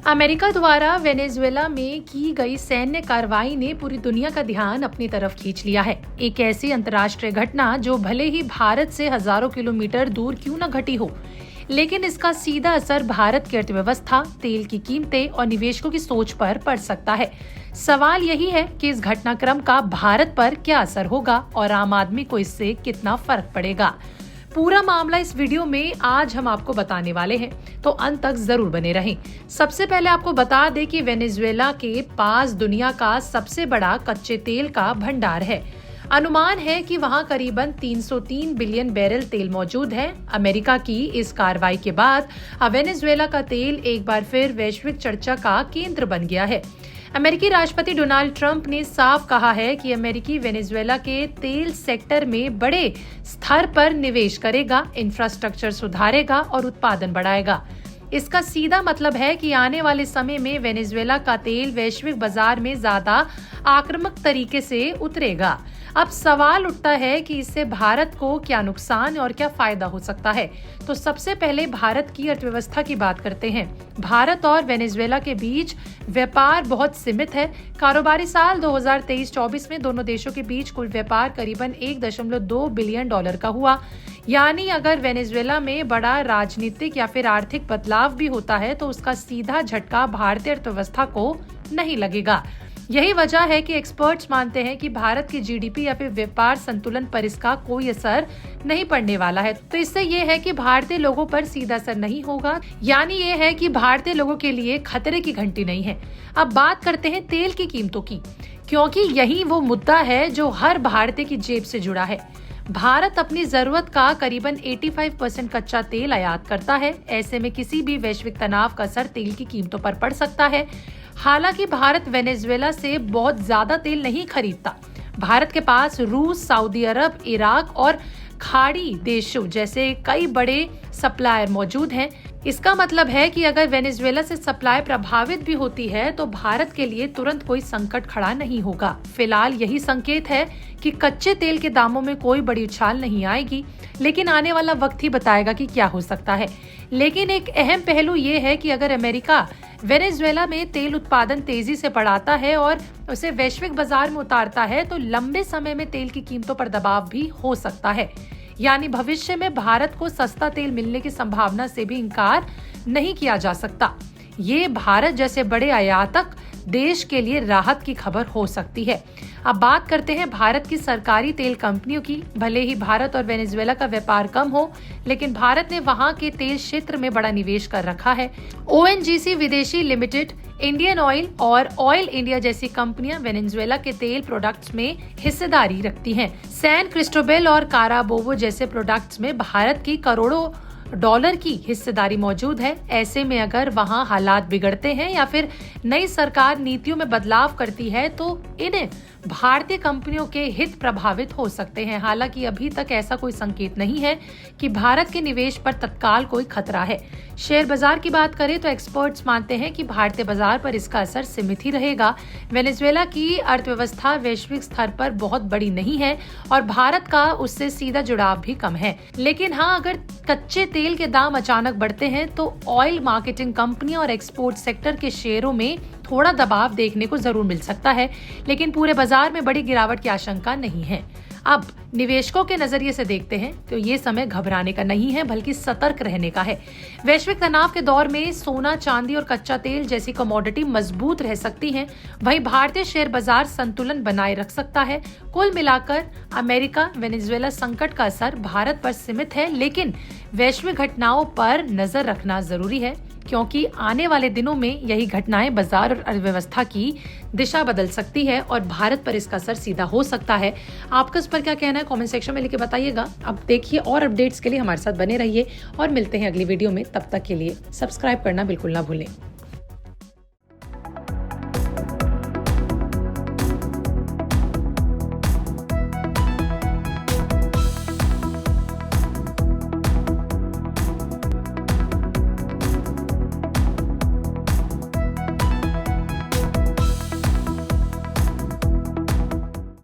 America द्वारा Venezuela में की गई सैन्य कार्रवाई ने पूरी दुनिया का ध्यान अपनी तरफ खींच लिया है। एक ऐसी अंतर्राष्ट्रीय घटना जो भले ही भारत से हजारों किलोमीटर दूर क्यों न घटी हो, लेकिन इसका सीधा असर भारत की अर्थव्यवस्था, तेल की कीमतें और निवेशकों की सोच पर पड़ सकता है। सवाल यही है कि इस घटनाक्रम का भारत पर क्या असर होगा और आम आदमी को इससे कितना फर्क पड़ेगा। पूरा मामला इस वीडियो में आज हम आपको बताने वाले हैं, तो अंत तक जरूर बने रहें। सबसे पहले आपको बता दें कि वेनेजुएला के पास दुनिया का सबसे बड़ा कच्चे तेल का भंडार है। अनुमान है कि वहां करीबन 303 बिलियन बैरल तेल मौजूद है। अमेरिका की इस कार्रवाई के बाद अब वेनेजुएला का तेल एक बार फिर वैश्विक चर्चा का केंद्र बन गया है। अमेरिकी राष्ट्रपति डोनाल्ड ट्रंप ने साफ कहा है कि अमेरिकी वेनेजुएला के तेल सेक्टर में बड़े स्तर पर निवेश करेगा, इंफ्रास्ट्रक्चर सुधारेगा और उत्पादन बढ़ाएगा। इसका सीधा मतलब है कि आने वाले समय में वेनेजुएला का तेल वैश्विक बाजार में ज्यादा आक्रामक तरीके से उतरेगा। अब सवाल उठता है कि इससे भारत को क्या नुकसान और क्या फायदा हो सकता है। तो सबसे पहले भारत की अर्थव्यवस्था की बात करते हैं। भारत और वेनेजुएला के बीच व्यापार बहुत सीमित है। कारोबारी साल 2023-24 में दोनों देशों के बीच कुल व्यापार करीबन 1.2 बिलियन डॉलर का हुआ। यानी अगर वेनेजुएला में बड़ा राजनीतिक या फिर आर्थिक बदलाव भी होता है तो उसका सीधा झटका भारतीय अर्थव्यवस्था को नहीं लगेगा। यही वजह है कि एक्सपर्ट्स मानते हैं कि भारत की जीडीपी या फिर व्यापार संतुलन पर इसका कोई असर नहीं पड़ने वाला है। तो इससे ये है कि भारतीय लोगों पर सीधा असर नहीं होगा, यानी ये है कि भारतीय लोगों के लिए खतरे की घंटी नहीं है। अब बात करते हैं तेल की कीमतों की, क्योंकि यही वो मुद्दा है जो हर भारतीय की जेब से जुड़ा है। भारत अपनी जरूरत का करीबन 85% कच्चा तेल आयात करता है। ऐसे में किसी भी वैश्विक तनाव का असर तेल की कीमतों पर पड़ सकता है। हालांकि भारत वेनेजुएला से बहुत ज्यादा तेल नहीं खरीदता। भारत के पास रूस, सऊदी अरब, इराक और खाड़ी देशों जैसे कई बड़े सप्लायर मौजूद हैं। इसका मतलब है कि अगर वेनेजुएला से सप्लाई प्रभावित भी होती है तो भारत के लिए तुरंत कोई संकट खड़ा नहीं होगा। फिलहाल यही संकेत है कि कच्चे तेल के दामों में कोई बड़ी उछाल नहीं आएगी, लेकिन आने वाला वक्त ही बताएगा कि क्या हो सकता है। लेकिन एक अहम पहलू ये है कि अगर अमेरिका वेनेजुएला में तेल उत्पादन तेजी से बढ़ाता है और उसे वैश्विक बाजार में उतारता है तो लंबे समय में तेल की कीमतों पर दबाव भी हो सकता है। यानी भविष्य में भारत को सस्ता तेल मिलने की संभावना से भी इनकार नहीं किया जा सकता। ये भारत जैसे बड़े आयातक देश के लिए राहत की खबर हो सकती है। अब बात करते हैं भारत की सरकारी तेल कंपनियों की। भले ही भारत और वेनेजुएला का व्यापार कम हो, लेकिन भारत ने वहां के तेल क्षेत्र में बड़ा निवेश कर रखा है। ओएनजीसी विदेशी लिमिटेड, इंडियन ऑयल और ऑयल इंडिया जैसी कंपनियां वेनेजुएला के तेल प्रोडक्ट्स में हिस्सेदारी रखती हैं। सैन क्रिस्टोबेल और काराबोवो जैसे प्रोडक्ट्स में भारत की करोड़ों डॉलर की हिस्सेदारी मौजूद है। ऐसे में अगर वहां हालात बिगड़ते हैं या फिर नई सरकार नीतियों में बदलाव करती है तो इन भारतीय कंपनियों के हित प्रभावित हो सकते हैं। हालांकि अभी तक ऐसा कोई संकेत नहीं है कि भारत के निवेश पर तत्काल कोई खतरा है। शेयर बाजार की बात करें तो एक्सपर्ट्स मानते हैं कि भारतीय बाजार पर इसका असर सीमित ही रहेगा। वेनेजुएला की अर्थव्यवस्था वैश्विक स्तर पर बहुत बड़ी नहीं है और भारत का उससे सीधा जुड़ाव भी कम है। लेकिन हाँ, अगर कच्चे तेल के दाम अचानक बढ़ते हैं तो ऑयल मार्केटिंग कंपनियों और एक्सपोर्ट सेक्टर के शेयरों में थोड़ा दबाव देखने को जरूर मिल सकता है, लेकिन पूरे बाजार में बड़ी गिरावट की आशंका नहीं है। अब निवेशकों के नजरिए से देखते हैं तो ये समय घबराने का नहीं है, बल्कि सतर्क रहने का है। वैश्विक तनाव के दौर में सोना, चांदी और कच्चा तेल जैसी कमोडिटी मजबूत रह सकती हैं। वहीं भारतीय शेयर बाजार संतुलन बनाए रख सकता है। कुल मिलाकर अमेरिका वेनेजुएला संकट का असर भारत पर सीमित है, लेकिन वैश्विक घटनाओं पर नजर रखना जरूरी है, क्योंकि आने वाले दिनों में यही घटनाएं बाजार और अर्थव्यवस्था की दिशा बदल सकती है और भारत पर इसका असर सीधा हो सकता है। आपका इस पर क्या कहना है कमेंट सेक्शन में लिख के बताइएगा। अब देखिए, और अपडेट्स के लिए हमारे साथ बने रहिए और मिलते हैं अगली वीडियो में। तब तक के लिए सब्सक्राइब करना बिल्कुल ना भूलें।